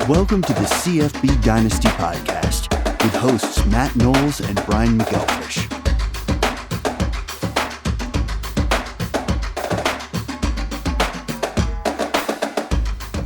Welcome to the CFB Dynasty Podcast with hosts Matt Knowles and Brian McElfish.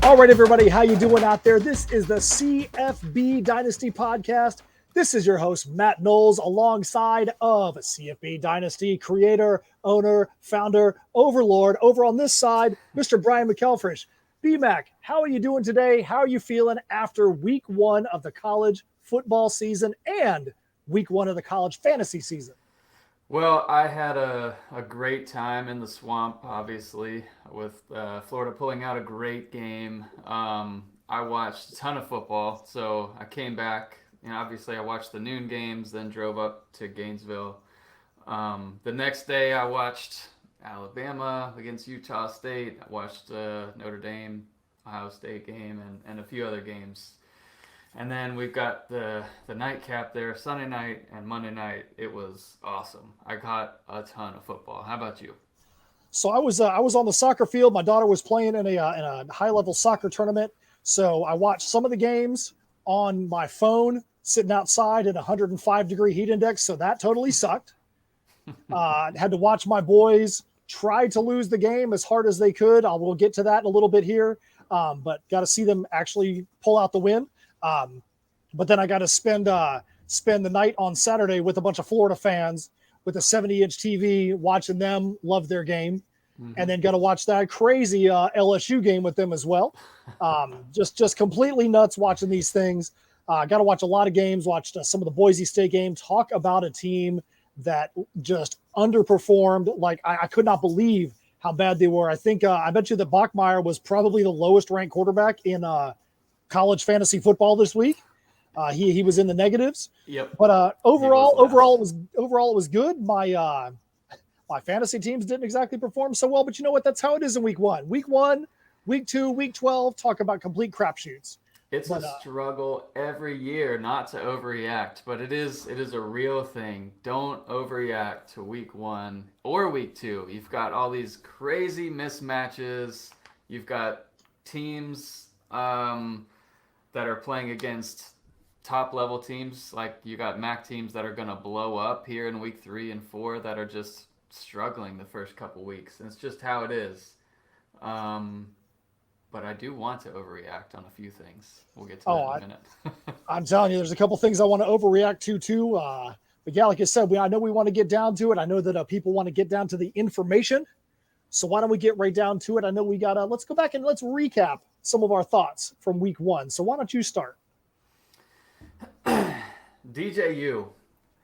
All right, everybody, how you doing out there? This is the CFB Dynasty Podcast. This is your host, Matt Knowles, alongside of CFB Dynasty creator, owner, founder, overlord. Over on this side, Mr. Brian McElfish. B-Mac, how are you doing today? How are you feeling after week one of the college football season and week one of the college fantasy season? Well, I had a great time in the swamp, obviously, with Florida pulling out a great game. I watched a ton of football, so I came back. Obviously, I watched the noon games, then drove up to Gainesville. The next day, I watched Alabama against Utah State. I watched Notre Dame, Ohio State game, and a few other games. And then we've got the nightcap there, Sunday night and Monday night. It was awesome. I caught a ton of football. How about you? So I was on the soccer field. My daughter was playing in a high-level soccer tournament. So I watched some of the games on my phone, sitting outside at 105-degree heat index. So that totally sucked. Had to watch my boys try to lose the game as hard as they could. We'll get to that in a little bit here, but got to see them actually pull out the win. But then I got to spend the night on Saturday with a bunch of Florida fans with a 70-inch TV, watching them love their game, and then got to watch that crazy LSU game with them as well. Just completely nuts watching these things. Got to watch a lot of games. Watched some of the Boise State games. Talk about a team that just underperformed. Like I could not believe how bad they were. I think I bet you that Bachmeier was probably the lowest ranked quarterback in college fantasy football this week. He was in the negatives. Yep. But overall it was good. My fantasy teams didn't exactly perform so well, but you know what? That's how it is in week one. Week 2, week 12, talk about complete crapshoots. It's a struggle every year not to overreact, but it is a real thing. Don't overreact to week 1 or week 2. You've got all these crazy mismatches. You've got teams that are playing against top-level teams. Like you got MAC teams that are going to blow up here in week 3 and 4 that are just struggling the first couple weeks. And it's just how it is. But I do want to overreact on a few things. We'll get to that in a minute. I'm telling you, there's a couple things I want to overreact to too. But yeah, like I said, I know we want to get down to it. I know that people want to get down to the information. So why don't we get right down to it? I know we got let's go back and let's recap some of our thoughts from week 1. So why don't you start? DJU,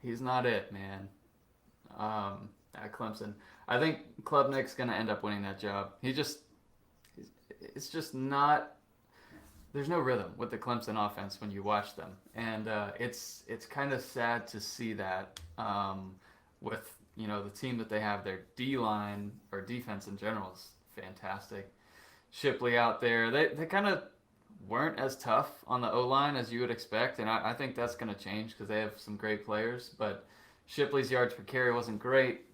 he's not it, man. At Clemson. I think Klubnik's going to end up winning that job. It's just not, there's no rhythm with the Clemson offense when you watch them. And it's kind of sad to see that with, the team that they have. Their D-line or defense in general is fantastic. Shipley out there, they kind of weren't as tough on the O-line as you would expect. And I think that's going to change because they have some great players. But Shipley's yards per carry wasn't great.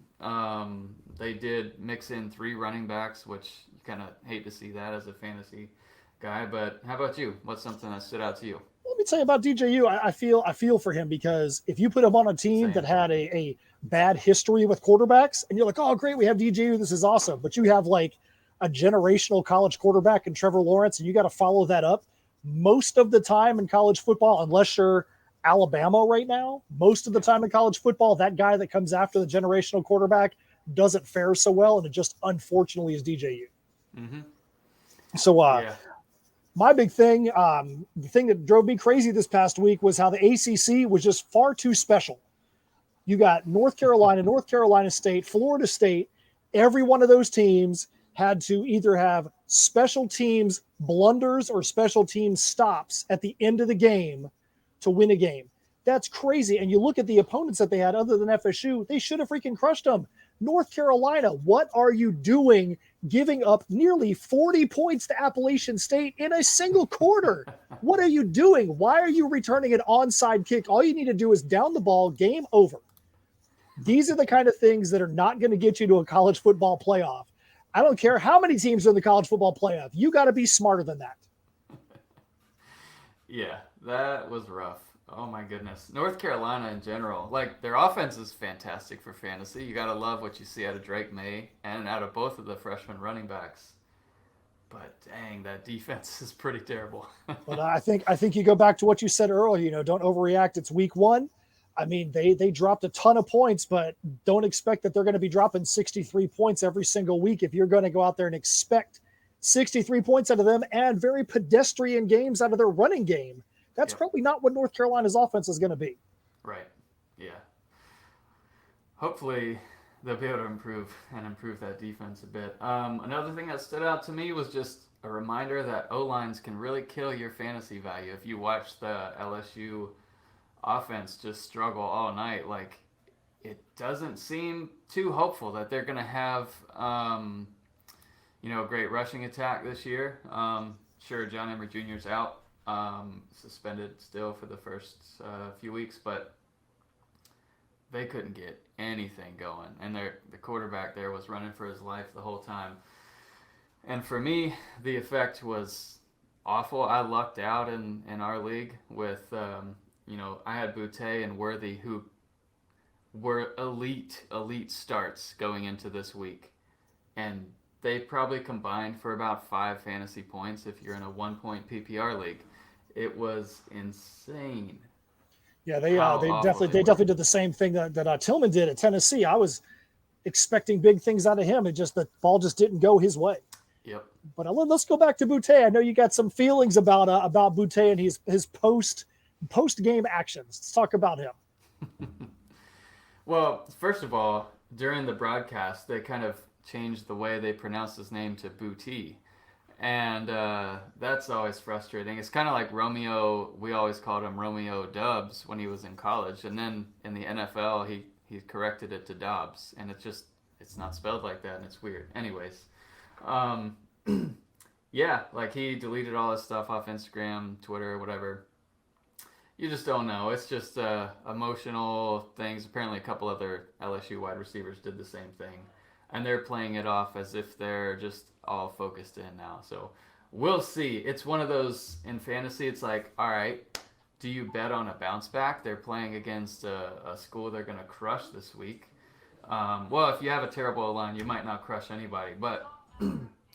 They did mix in 3 running backs, which you kind of hate to see that as a fantasy guy. But how about you? What's something that stood out to you? Let me tell you about DJU. I feel for him because if you put him on a team that had a bad history with quarterbacks and you're like, oh, great, we have DJU, this is awesome. But you have like a generational college quarterback in Trevor Lawrence and you got to follow that up. Most of the time in college football, unless you're Alabama right now, most of the time in college football, that guy that comes after the generational quarterback doesn't fare so well, and it just unfortunately is DJU. Mm-hmm. So my big thing, the thing that drove me crazy this past week was how the ACC was just far too special. You got North Carolina State, Florida State. Every one of those teams had to either have special teams blunders or special teams stops at the end of the game to win a game. That's crazy. And you look at the opponents that they had other than FSU, they should have freaking crushed them. North Carolina, what are you doing giving up nearly 40 points to Appalachian State in a single quarter? What are you doing? Why are you returning an onside kick? All you need to do is down the ball, game over. These are the kind of things that are not going to get you to a college football playoff. I don't care how many teams are in the college football playoff. You got to be smarter than that. Yeah, that was rough. Oh my goodness. North Carolina in general, like their offense is fantastic for fantasy. You gotta love what you see out of Drake May and out of both of the freshman running backs. But dang, that defense is pretty terrible. But I think you go back to what you said earlier. Don't overreact. It's week one. I mean, they dropped a ton of points, but don't expect that they're going to be dropping 63 points every single week. If you're going to go out there and expect 63 points out of them and very pedestrian games out of their running game, that's probably not what North Carolina's offense is going to be. Right. Yeah. Hopefully they'll be able to improve that defense a bit. Another thing that stood out to me was just a reminder that O-lines can really kill your fantasy value. If you watch the LSU offense just struggle all night, like it doesn't seem too hopeful that they're going to have a great rushing attack this year. Sure, John Emory Jr.'s out, suspended still for the first few weeks, but they couldn't get anything going, and the quarterback there was running for his life the whole time. And for me, the effect was awful. I lucked out in our league with I had Boutte and Worthy, who were elite starts going into this week, and they probably combined for about 5 fantasy points if you're in a 1-point PPR league. It was insane. Yeah, they definitely did the same thing that Tillman did at Tennessee. I was expecting big things out of him, and just the ball just didn't go his way. Yep. But let's go back to Boutte. I know you got some feelings about Boutte and his post game actions. Let's talk about him. Well, first of all, during the broadcast, they kind of changed the way they pronounced his name to Boutte. And that's always frustrating. It's kind of like Romeo. We always called him Romeo Dubs when he was in college. And then in the NFL, he corrected it to Dobbs. And it's not spelled like that, and it's weird. Anyways, yeah, like he deleted all his stuff off Instagram, Twitter, whatever. You just don't know. It's just emotional things. Apparently a couple other LSU wide receivers did the same thing. And they're playing it off as if they're just all focused in now. So we'll see. It's one of those in fantasy. It's like, all right, do you bet on a bounce back? They're playing against a school they're going to crush this week. Well, if you have a terrible line, you might not crush anybody, but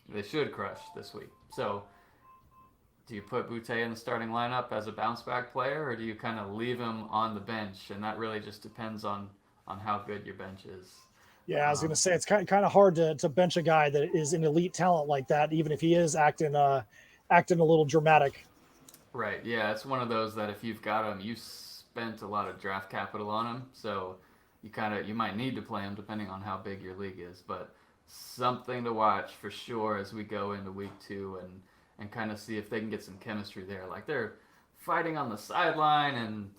they should crush this week. So do you put Boutte in the starting lineup as a bounce back player, or do you kind of leave him on the bench? And that really just depends on how good your bench is. Yeah, I was going to say it's kind of hard to bench a guy that is an elite talent like that, even if he is acting a little dramatic. Right. Yeah, it's one of those that if you've got him, you spent a lot of draft capital on him, so you might need to play him depending on how big your league is. But something to watch for sure as we go into week 2 and kind of see if they can get some chemistry there. Like they're fighting on the sideline and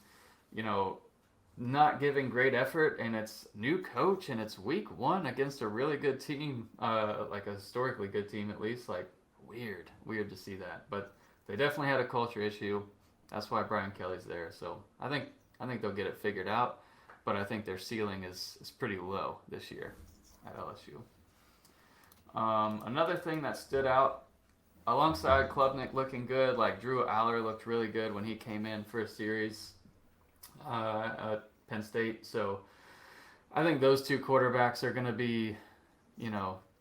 not giving great effort, and it's new coach, and it's week 1 against a really good team, like a historically good team at least. Like weird to see that, but they definitely had a culture issue. That's why Brian Kelly's there. So I think they'll get it figured out, but I think their ceiling is pretty low this year at LSU. Another thing that stood out alongside Klubnik looking good, like Drew Aller looked really good when he came in for a series at Penn State. So I think those two quarterbacks are going to be,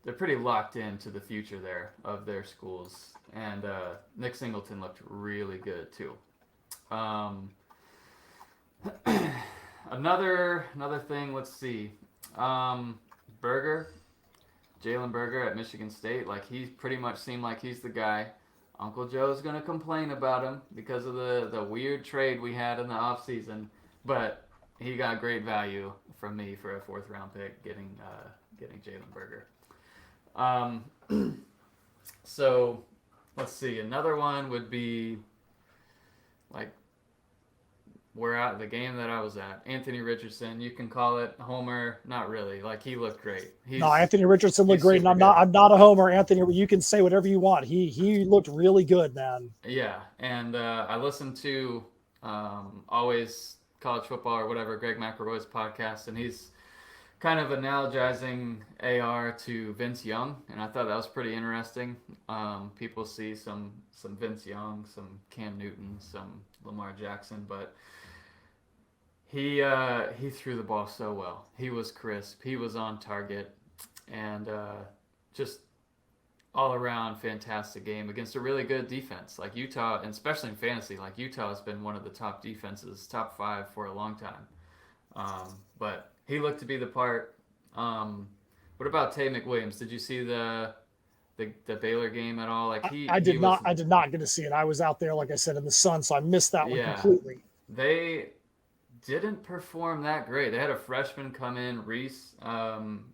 they're pretty locked into the future there of their schools. And Nick Singleton looked really good too. Another thing, let's see. Jalen Berger at Michigan State, like he pretty much seemed like he's the guy. Uncle Joe's going to complain about him because of the weird trade we had in the offseason, but he got great value from me for a 4th round pick getting Jalen Berger. So let's see. Another one would be like the game that I was at. Anthony Richardson, you can call it a homer. Not really. Like he looked great. No, Anthony Richardson looked great, and I'm not a homer, Anthony. You can say whatever you want. He looked really good, man. Yeah, and I listened to Always College Football or whatever, Greg McElroy's podcast, and he's kind of analogizing AR to Vince Young, and I thought that was pretty interesting. People see some Vince Young, some Cam Newton, some Lamar Jackson, but he threw the ball so well. He was crisp. He was on target, and just all around fantastic game against a really good defense like Utah, and especially in fantasy. Like Utah has been one of the top defenses, top 5 for a long time. But he looked to be the part. What about Tay McWilliams? Did you see the Baylor game at all? Like I did not get to see it. I was out there, like I said, in the sun, so I missed that one completely. They didn't perform that great. They had a freshman come in, Reese,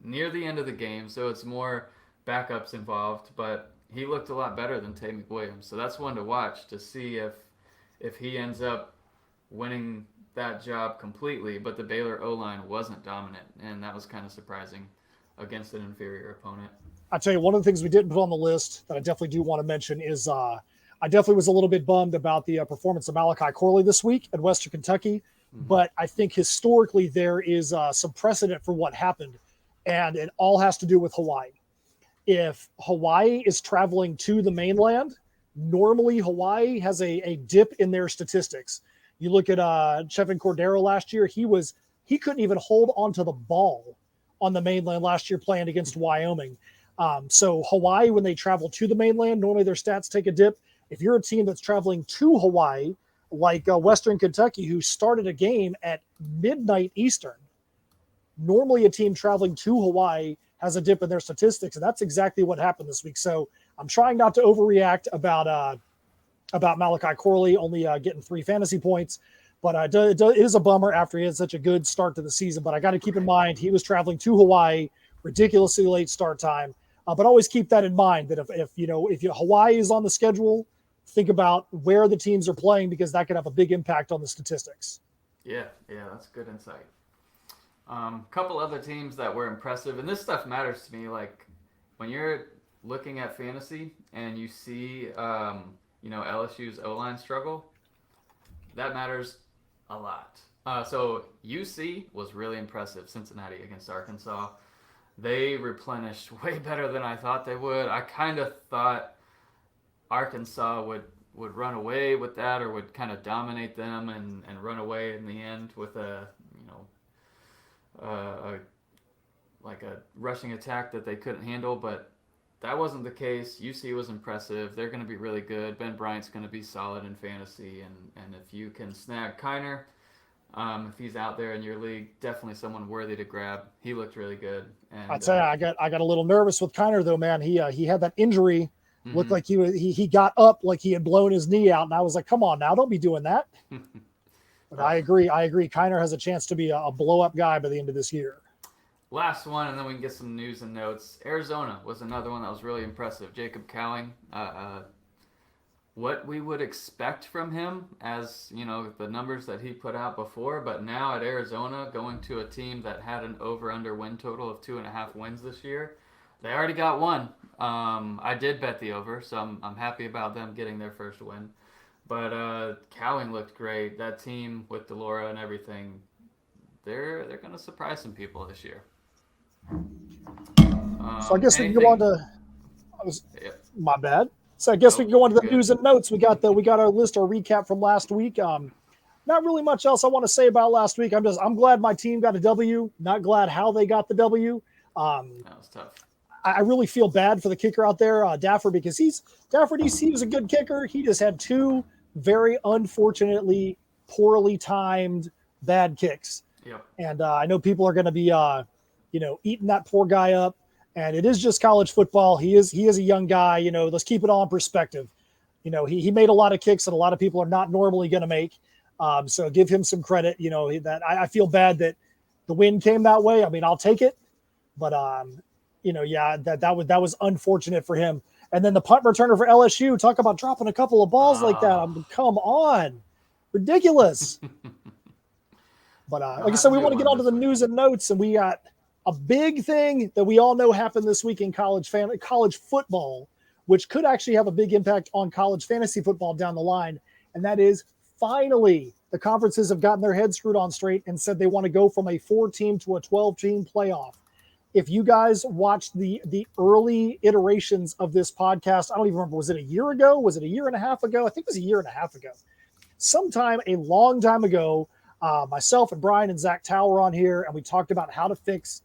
near the end of the game, so it's more backups involved, but he looked a lot better than Tay McWilliams. So that's one to watch to see if he ends up winning that job completely. But the Baylor O-line wasn't dominant, and that was kind of surprising against an inferior opponent. I'll tell you, one of the things we didn't put on the list that I definitely do want to mention is I definitely was a little bit bummed about the performance of Malachi Corley this week at Western Kentucky. Mm-hmm. But I think historically there is some precedent for what happened, and it all has to do with Hawaii. If Hawaii is traveling to the mainland, normally Hawaii has a dip in their statistics. You look at Chevin Cordero last year, he couldn't even hold onto the ball on the mainland last year playing against Wyoming. So Hawaii, when they travel to the mainland, normally their stats take a dip. If you're a team that's traveling to Hawaii, like Western Kentucky, who started a game at midnight Eastern, normally a team traveling to Hawaii has a dip in their statistics, and that's exactly what happened this week. So I'm trying not to overreact about Malachi Corley only getting 3 fantasy points, but it is a bummer after he had such a good start to the season. But I got to keep in mind he was traveling to Hawaii, ridiculously late start time. But always keep that in mind that if Hawaii is on the schedule, think about where the teams are playing, because that could have a big impact on the statistics. Yeah, that's good insight. Couple other teams that were impressive, and this stuff matters to me. Like when you're looking at fantasy and you see, LSU's O-line struggle, that matters a lot. So UC was really impressive. Cincinnati against Arkansas, they replenished way better than I thought they would. I kind of thought Arkansas would run away with that, or would kind of dominate them and run away in the end with a rushing attack that they couldn't handle, but that wasn't the case. UC was impressive. They're going to be really good. Ben Bryant's going to be solid in fantasy, and if you can snag Kiner, if he's out there in your league, definitely someone worthy to grab. He looked really good. And I'd say I got a little nervous with Kiner though, man. He had that injury. Mm-hmm. Looked like he got up like he had blown his knee out, and I was like, come on now, don't be doing that. But I agree. Kiner has a chance to be a blow-up guy by the end of this year. Last one, and then we can get some news and notes. Arizona was another one that was really impressive. Jacob Cowing, what we would expect from him, as the numbers that he put out before, but now at Arizona, going to a team that had an over/under win total of 2.5 wins this year, they already got one. I did bet the over, so I'm happy about them getting their first win. But Cowing looked great. That team with Delora and everything, they're going to surprise some people this year. So I guess we can go on to. My bad. So I guess we can go on to the news and notes. We got our list, our recap from last week. Not really much else I want to say about last week. I'm glad my team got a W. Not glad how they got the W. That was tough. I really feel bad for the kicker out there, Dafford, because he was a good kicker. He just had 2 very unfortunately poorly timed bad kicks. Yep. And I know people are going to be eating that poor guy up, and it is just college football. He is a young guy. Let's keep it all in perspective. He made a lot of kicks that a lot of people are not normally going to make. So give him some credit. That I feel bad that the win came that way. I mean, I'll take it, but that was unfortunate for him. And then the punt returner for LSU, talk about dropping a couple of balls like that. Come on, ridiculous. But like I said, we want to get on to the news and notes, and we got a big thing that we all know happened this week in college football, which could actually have a big impact on college fantasy football down the line. And that is finally the conferences have gotten their heads screwed on straight and said they want to go from a 4-team to a 12-team playoff. If you guys watched the early iterations of this podcast, I don't even remember, was it a year ago? Was it a year and a half ago? I think it was a year and a half ago. Sometime a long time ago, myself and Brian and Zach Tower were on here, and we talked about how to fix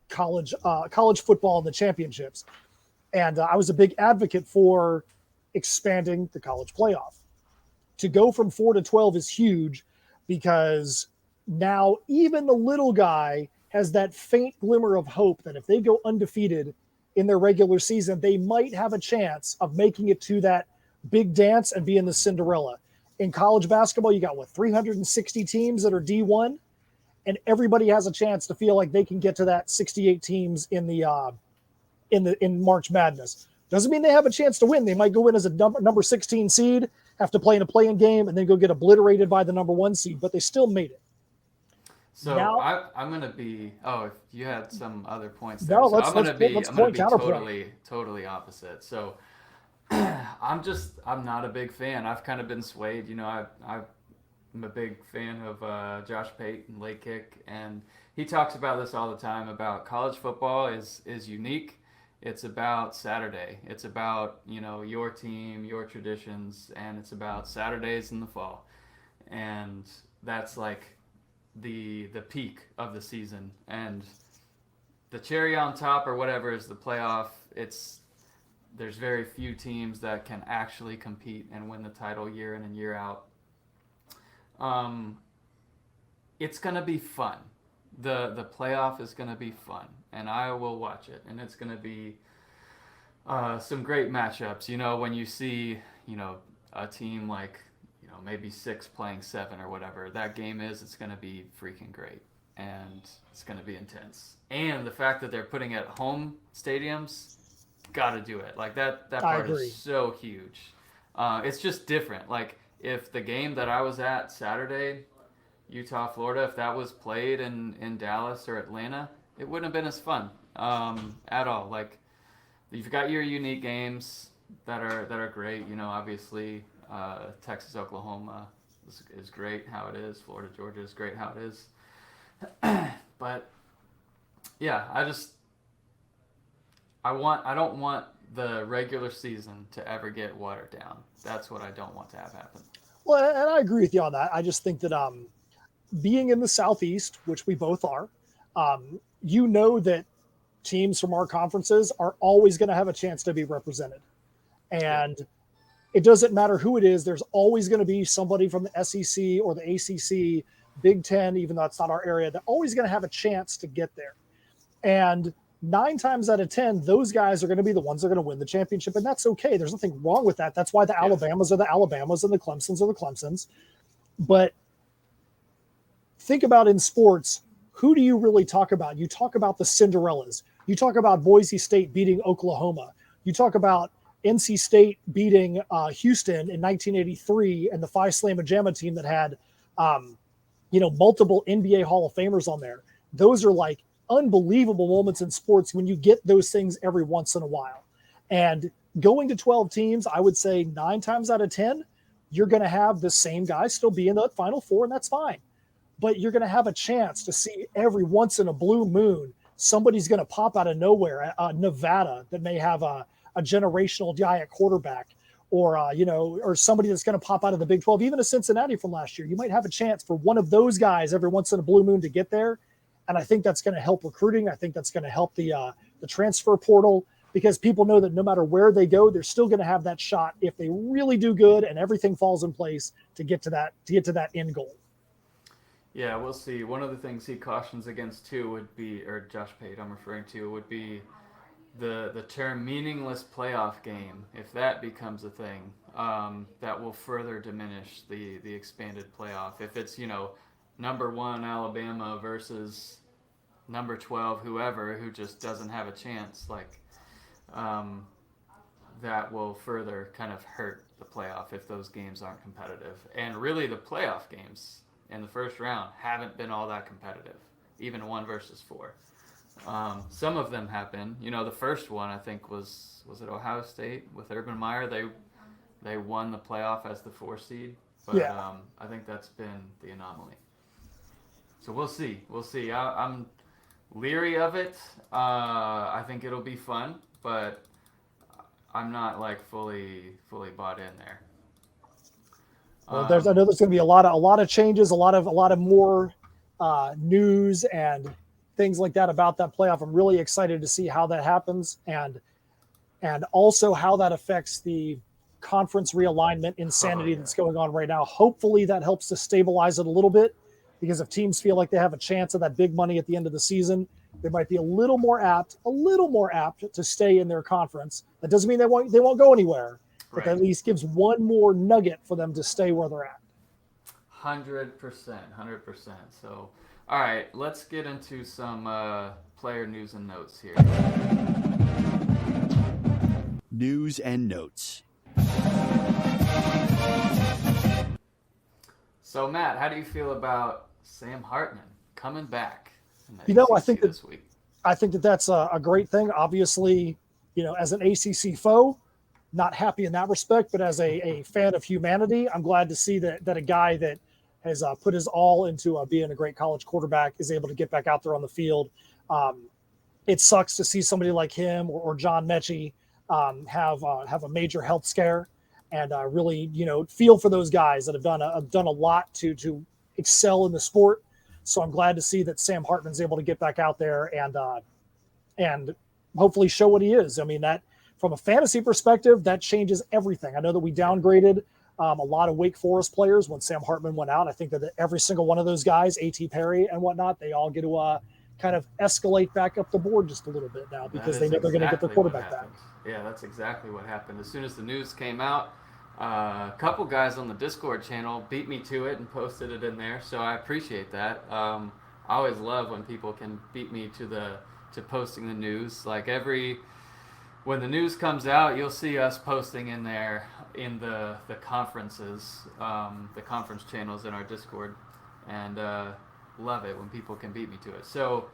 college football and the championships. And I was a big advocate for expanding the college playoff. To go from 4 to 12 is huge because now even the little guy has that faint glimmer of hope that if they go undefeated in their regular season, they might have a chance of making it to that big dance and being the Cinderella. In college basketball, you got 360 teams that are D1, and everybody has a chance to feel like they can get to that 68 teams in March Madness. Doesn't mean they have a chance to win. They might go in as a number 16 seed, have to play in a play-in game, and then go get obliterated by the number 1 seed, but they still made it. So now, I'm going to be – if you had some other points there. No, so I'm going to be totally opposite. So I'm not a big fan. I've kind of been swayed. You know, I'm a big fan of Josh Pate and Late Kick, and he talks about this all the time about college football is unique. It's about Saturday. It's about, your team, your traditions, and it's about Saturdays in the fall. And that's like the peak of the season. And the cherry on top or whatever is the playoff. There's very few teams that can actually compete and win the title year in and year out. It's going to be fun. The playoff is going to be fun, and I will watch it, and it's going to be some great matchups. When you see, a team like, maybe 6 playing 7 or whatever that game is, it's going to be freaking great, and it's going to be intense. And the fact that they're putting it at home stadiums, got to do it. Like that part is so huge. It's just different. Like if the game that I was at Saturday, Utah, Florida, if that was played in Dallas or Atlanta, it wouldn't have been as fun at all. Like you've got your unique games that are great. Obviously Texas, Oklahoma is great how it is. Florida, Georgia is great how it is. But yeah, I don't want the regular season to ever get watered down. That's what I don't want to have happen. Well, and I agree with you on that. I just think that being in the Southeast, which we both are, that teams from our conferences are always going to have a chance to be represented. And it doesn't matter who it is. There's always going to be somebody from the SEC or the ACC, Big Ten, even though it's not our area. They're always going to have a chance to get there. And 9 times out of 10, those guys are going to be the ones that are going to win the championship. And that's okay. There's nothing wrong with that. That's why the Alabamas are the Alabamas and the Clemsons are the Clemsons. But think about in sports, who do you really talk about? You talk about the Cinderellas. You talk about Boise State beating Oklahoma. You talk about NC State beating Houston in 1983 and the Phi Slamma Jamma team that had, multiple NBA Hall of Famers on there. Those are like unbelievable moments in sports when you get those things every once in a while. And going to 12 teams, I would say 9 times out of 10, you're going to have the same guys still be in the Final Four, and that's fine. But you're going to have a chance to see every once in a blue moon, somebody's going to pop out of nowhere. Nevada that may have a generational guy at quarterback, or somebody that's going to pop out of the Big 12, even a Cincinnati from last year. You might have a chance for one of those guys every once in a blue moon to get there. And I think that's going to help recruiting. I think that's going to help the transfer portal, because people know that no matter where they go, they're still going to have that shot if they really do good and everything falls in place to get to that end goal. Yeah, we'll see. One of the things he cautions against too would be, or Josh Pate I'm referring to, would be the term meaningless playoff game. If that becomes a thing, that will further diminish the expanded playoff. If it's, number 1 Alabama versus number 12 whoever who just doesn't have a chance, that will further kind of hurt the playoff if those games aren't competitive. And really the playoff games in the first round haven't been all that competitive, even 1 versus 4. Some of them have been. The first one I think was it Ohio State with Urban Meyer? They won the playoff as the 4 seed But Yeah. I think that's been the anomaly. So we'll see. I'm leery of it. I think it'll be fun, but I'm not like fully bought in there. Well, I know there's going to be a lot of changes, a lot of more news and things like that about that playoff. I'm really excited to see how that happens, and also how that affects the conference realignment insanity that's going on right now. Hopefully, that helps to stabilize it a little bit, because if teams feel like they have a chance of that big money at the end of the season, they might be a little more apt to stay in their conference. That doesn't mean they won't go anywhere. But that at least gives one more nugget for them to stay where they're at. 100%. So, all right, let's get into some player news and notes here. News and notes. So, Matt, how do you feel about Sam Hartman coming back? I think that's a great thing. Obviously, as an ACC foe, not happy in that respect, but as a fan of humanity, I'm glad to see that a guy that has put his all into being a great college quarterback is able to get back out there on the field. It sucks to see somebody like him or John Mechie have a major health scare, and really feel for those guys that have done a lot to excel in the sport. So I'm glad to see that Sam Hartman's able to get back out there and hopefully show what he is. I mean, that from a fantasy perspective, that changes everything. I know that we downgraded a lot of Wake Forest players when Sam Hartman went out. I think that every single one of those guys, A.T. Perry and whatnot, they all get to kind of escalate back up the board just a little bit now, because they know they're going to get their quarterback back. Yeah, that's exactly what happened. As soon as the news came out, a couple guys on the Discord channel beat me to it and posted it in there, so I appreciate that. I always love when people can beat me to posting the news. Like when the news comes out, you'll see us posting in there in the conferences, the conference channels in our Discord, and love it when people can beat me to it. So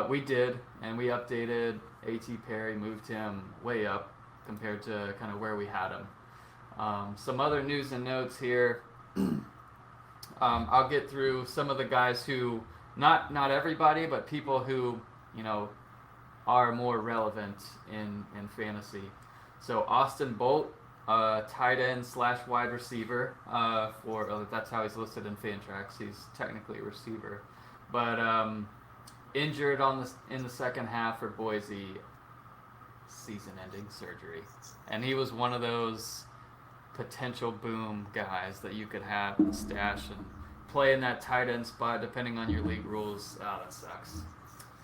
we did, and we updated A.T. Perry, moved him way up compared to kind of where we had him. Some other news and notes here. I'll get through some of the guys who, not everybody, but people who, are more relevant in fantasy. So Austin Bolt, tight end / wide receiver, that's how he's listed in Fantrax. He's technically a receiver, but injured in the second half for Boise, season-ending surgery, and he was one of those potential boom guys that you could have in the stash and play in that tight end spot depending on your league rules. Oh, that sucks.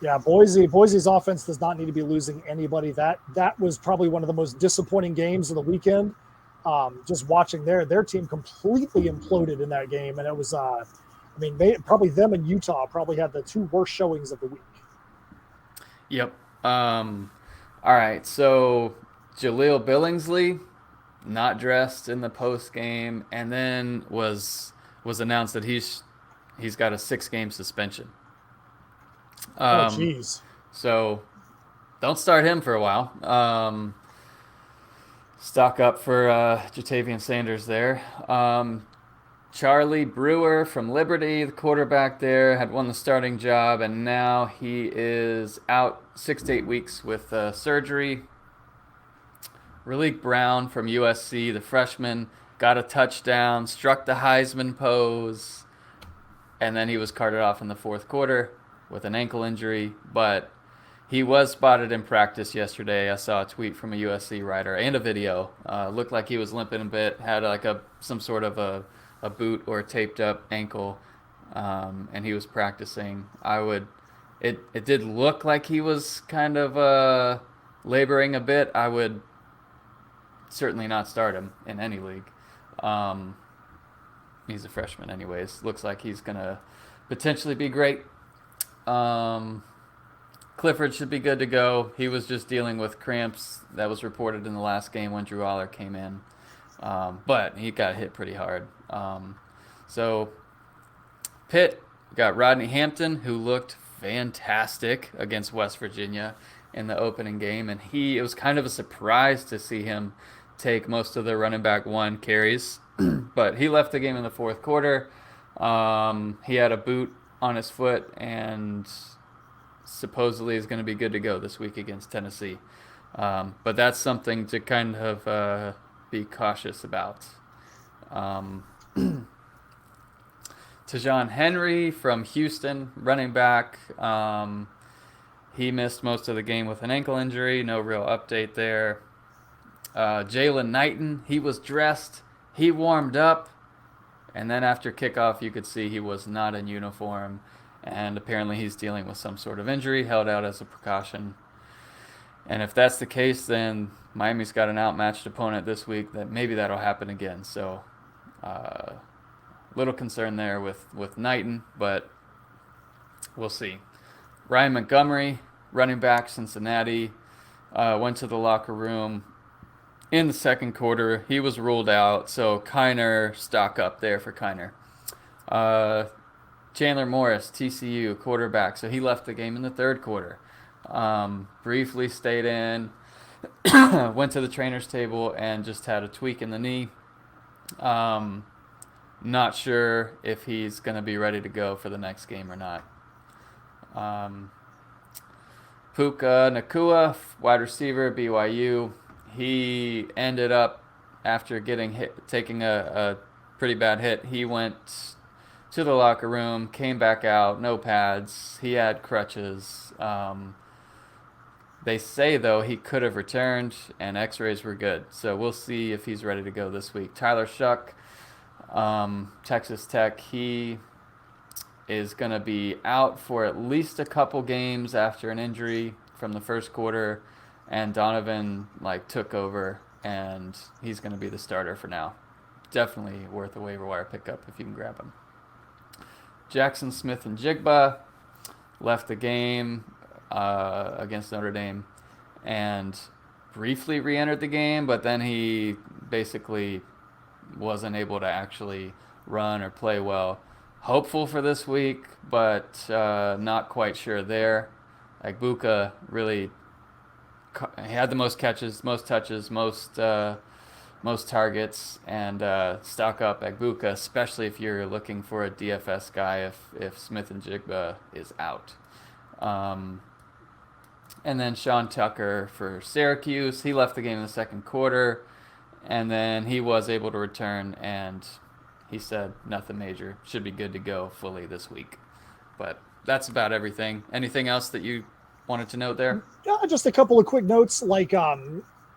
Yeah, Boise's offense does not need to be losing anybody. That was probably one of the most disappointing games of the weekend. Just watching their team completely imploded in that game, and it was probably them and Utah probably had the two worst showings of the week. Yep. All right, so Jaleel Billingsley not dressed in the post game, and then was announced that he's got a 6-game suspension. Oh, jeez. So don't start him for a while. Stock up for Jatavian Sanders there. Charlie Brewer from Liberty, the quarterback there, had won the starting job, and now he is out 6 to 8 weeks with surgery. Raleek Brown from USC, the freshman, got a touchdown, struck the Heisman pose, and then he was carted off in the fourth quarter with an ankle injury, but he was spotted in practice yesterday. I saw a tweet from a USC writer and a video. Looked like he was limping a bit, had like some sort of a boot or a taped up ankle, and he was practicing. It did look like he was kind of laboring a bit. I would certainly not start him in any league. He's a freshman anyways. Looks like he's going to potentially be great. Clifford should be good to go. He was just dealing with cramps. That was reported in the last game when Drew Aller came in. But he got hit pretty hard. So Pitt got Rodney Hampton, who looked fantastic against West Virginia in the opening game. And it was kind of a surprise to see him take most of the running back one carries But he left the game in the fourth quarter. He had a boot on his foot and supposedly is going to be good to go this week against Tennessee. But that's something to kind of be cautious about. Tajon Henry from Houston, running back. He missed most of the game with an ankle injury. No real update there. Jalen Knighton, he was dressed. He warmed up. And then after kickoff, you could see he was not in uniform. And apparently he's dealing with some sort of injury, held out as a precaution. And if that's the case, then Miami's got an outmatched opponent this week that maybe that'll happen again. So little concern there with Knighton, but we'll see. Ryan Montgomery, running back, Cincinnati, went to the locker room in the second quarter. He was ruled out, so Kiner, stock up there for Kiner. Chandler Morris, TCU, quarterback, so he left the game in the third quarter. Briefly stayed in, went to the trainer's table, and just had a tweak in the knee. Not sure if he's going to be ready to go for the next game or not. Puka Nacua, wide receiver, BYU. He ended up, after taking a pretty bad hit, he went to the locker room, came back out, no pads. He had crutches. They say, though, he could have returned, and x-rays were good. So we'll see if he's ready to go this week. Tyler Shuck, Texas Tech, he is going to be out for at least a couple games after an injury from the first quarter, and Donovan took over, and he's going to be the starter for now. Definitely worth a waiver wire pickup if you can grab him. Jackson Smith and Jigba left the game against Notre Dame and briefly re-entered the game, but then he basically wasn't able to actually run or play well. Hopeful for this week, but not quite sure there. Buka really had the most catches, most touches, most targets, and stock up Buka, especially if you're looking for a DFS guy if Smith and Jigba is out. And then Sean Tucker for Syracuse. He left the game in the second quarter, and then he was able to return, and he said nothing major. Should be good to go fully this week. But that's about everything. Anything else that you wanted to note there? Yeah, just a couple of quick notes.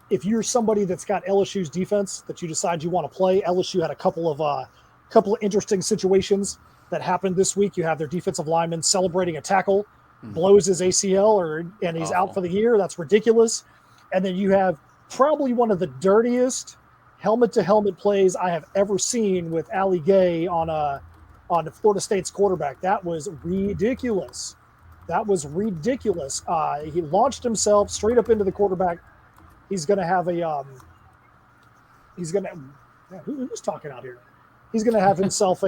If you're somebody that's got LSU's defense that you decide you want to play, LSU had a couple of interesting situations that happened this week. You have their defensive lineman celebrating a tackle, blows his ACL, and he's out for the year. That's ridiculous. And then you have probably one of the dirtiest helmet-to-helmet plays I have ever seen with Ali Gay on Florida State's quarterback. That was ridiculous. He launched himself straight up into the quarterback. He's going to have who's talking out here? He's going to have himself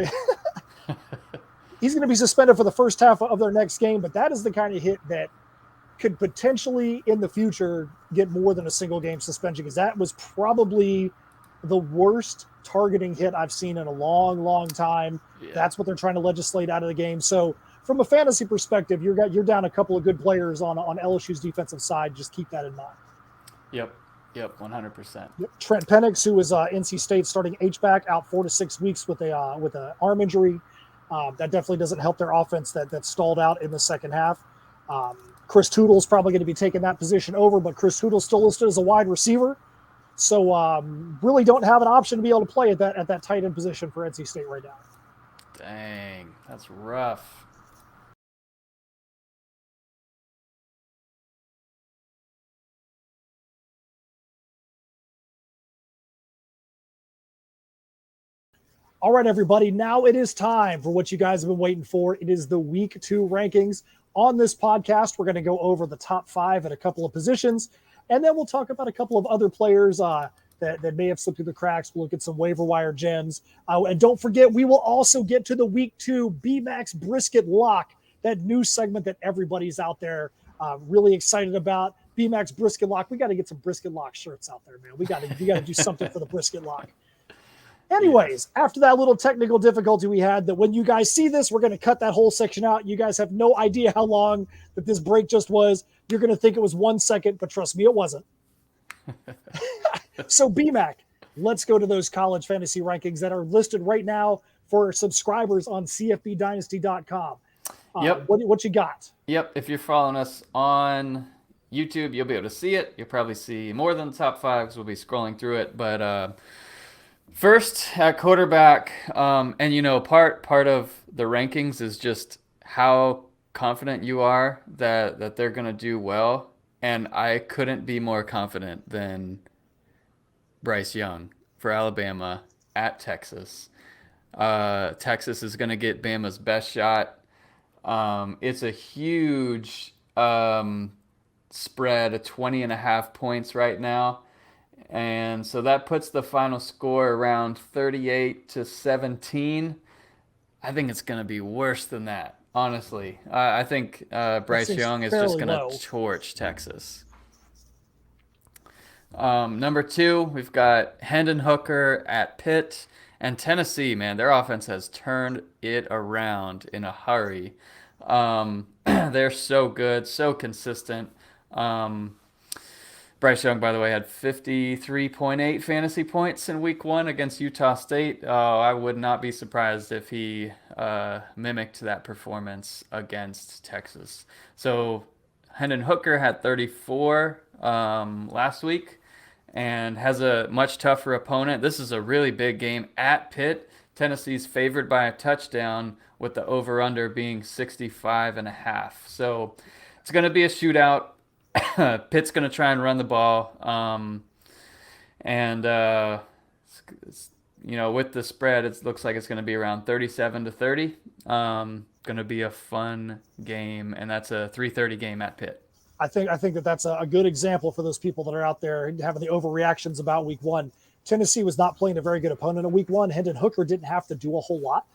he's going to be suspended for the first half of their next game, but that is the kind of hit that could potentially in the future get more than a single game suspension, because that was probably the worst targeting hit I've seen in a long, long time. Yeah. That's what they're trying to legislate out of the game. So from a fantasy perspective, you're down a couple of good players on LSU's defensive side. Just keep that in mind. Yep, 100%. Yep. Trent Penix, who is NC State starting H-back, out 4 to 6 weeks with an arm injury. That definitely doesn't help their offense that stalled out in the second half. Chris Tootle's probably going to be taking that position over, but Chris Tootle's still listed as a wide receiver. So really don't have an option to be able to play at that tight end position for NC State right now. Dang, that's rough. All right, everybody. Now it is time for what you guys have been waiting for. It is the Week 2 rankings. On this podcast, we're going to go over the top 5 at a couple of positions, and then we'll talk about a couple of other players that may have slipped through the cracks. We'll look at some waiver wire gems. And don't forget, we will also get to the Week 2 B-Max Brisket Lock, that new segment that everybody's out there really excited about. B-Max Brisket Lock. We got to get some Brisket Lock shirts out there, man. We got to do something for the Brisket Lock. Anyways, after that little technical difficulty we had, that when you guys see this, we're going to cut that whole section out. You guys have no idea how long that this break just was. You're going to think it was 1 second, but trust me, it wasn't. So BMAC, let's go to those college fantasy rankings that are listed right now for subscribers on cfbdynasty.com. Yep. What you got? Yep. If you're following us on YouTube, you'll be able to see it. You'll probably see more than the top 5 because we'll be scrolling through it. But first at quarterback, and you know, part of the rankings is just how confident you are that they're going to do well. And I couldn't be more confident than Bryce Young for Alabama at Texas. Texas is going to get Bama's best shot. It's a huge spread of 20.5 points right now. And so that puts the final score around 38-17. I think it's going to be worse than that, honestly. I think Bryce Young is just going to torch Texas. Number 2, we've got Hendon Hooker at Pitt. And Tennessee, man, their offense has turned it around in a hurry. They're so good, so consistent. Bryce Young, by the way, had 53.8 fantasy points in week 1 against Utah State. I would not be surprised if he mimicked that performance against Texas. So Hendon Hooker had 34 last week and has a much tougher opponent. This is a really big game at Pitt. Tennessee's favored by a touchdown with the over-under being 65.5. So it's going to be a shootout. Pitt's going to try and run the ball. You know, with the spread, it looks like it's going to be around 37-30. Going to be a fun game, and that's a 3:30 game at Pitt. I think that's a good example for those people that are out there having the overreactions about week 1. Tennessee was not playing a very good opponent in week 1. Hendon Hooker didn't have to do a whole lot.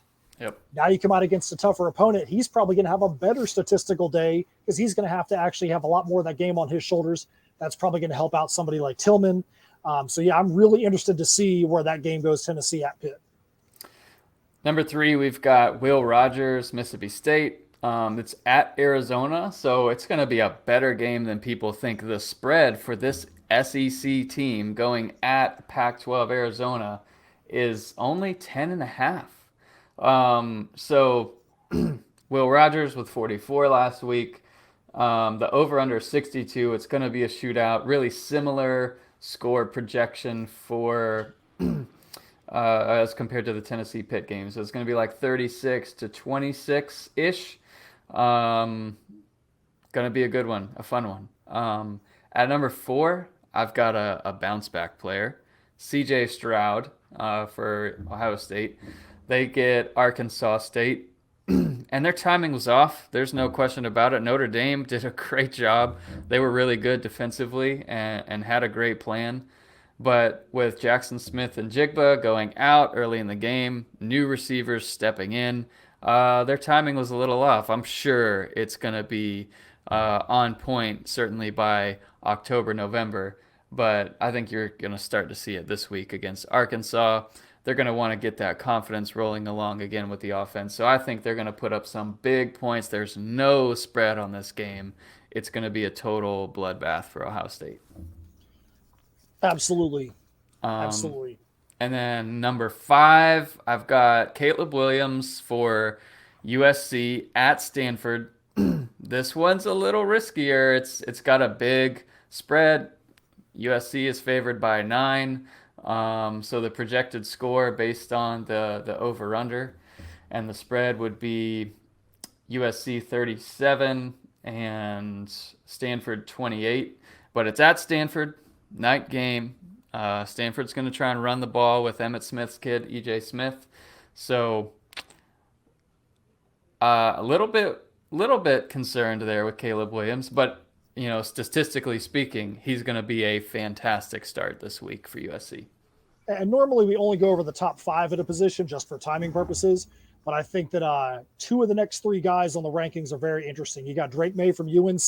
Yep. Now you come out against a tougher opponent. He's probably going to have a better statistical day because he's going to have to actually have a lot more of that game on his shoulders. That's probably going to help out somebody like Tillman. So, yeah, I'm really interested to see where that game goes, Tennessee at Pitt. Number 3, we've got Will Rogers, Mississippi State. It's at Arizona, so it's going to be a better game than people think. The spread for this SEC team going at Pac-12 Arizona is only 10.5. So Will Rogers with 44 last week. The over-under 62. It's going to be a shootout. Really similar score projection for as compared to the Tennessee Pitt game. So it's going to be like 36-26-ish. Going to be a good one, a fun one. At number 4, I've got a bounce back player, CJ Stroud for Ohio State. They get Arkansas State, and their timing was off. There's no question about it. Notre Dame did a great job. They were really good defensively and had a great plan. But with Jackson Smith and Jigba going out early in the game, new receivers stepping in, their timing was a little off. I'm sure it's going to be on point, certainly by October, November. But I think you're going to start to see it this week against Arkansas. They're going to want to get that confidence rolling along again with the offense. So I think they're going to put up some big points. There's no spread on this game. It's going to be a total bloodbath for Ohio State. Absolutely. Absolutely. And then number 5, I've got Caleb Williams for USC at Stanford. This one's a little riskier. It's got a big spread. USC is favored by 9. So the projected score based on the over-under and the spread would be USC 37 and Stanford 28. But it's at Stanford, night game. Stanford's going to try and run the ball with Emmitt Smith's kid, E.J. Smith. So a little bit concerned there with Caleb Williams, but you know, statistically speaking, he's going to be a fantastic start this week for USC. And normally we only go over the top 5 at a position just for timing purposes, but I think that 2 of the next 3 guys on the rankings are very interesting. You got Drake May from UNC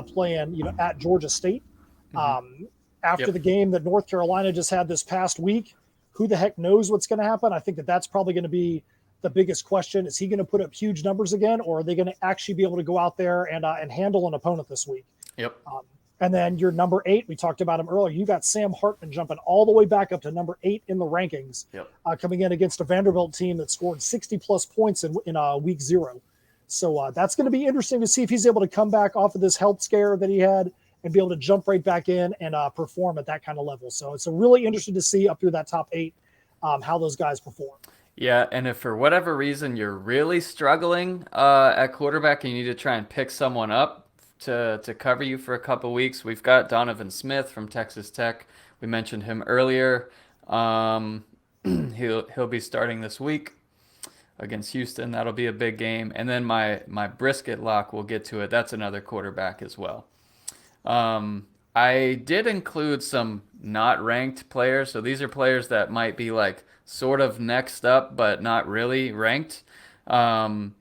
playing, at Georgia State. After the game that North Carolina just had this past week, who the heck knows what's going to happen? I think that's probably going to be the biggest question. Is he going to put up huge numbers again, or are they going to actually be able to go out there and handle an opponent this week? Yep. And then your number 8, we talked about him earlier. You got Sam Hartman jumping all the way back up to number 8 in the rankings, coming in against a Vanderbilt team that scored 60-plus points in week 0. So that's going to be interesting to see if he's able to come back off of this health scare that he had and be able to jump right back in and perform at that kind of level. So it's really interesting to see up through that top 8 how those guys perform. Yeah, and if for whatever reason you're really struggling at quarterback and you need to try and pick someone up to cover you for a couple weeks, we've got Donovan Smith from Texas Tech. We mentioned him earlier. He'll be starting this week against Houston. That'll be a big game. And then my brisket lock, we'll get to it. That's another quarterback as well. I did include some not ranked players. So these are players that might be like sort of next up, but not really ranked. They'll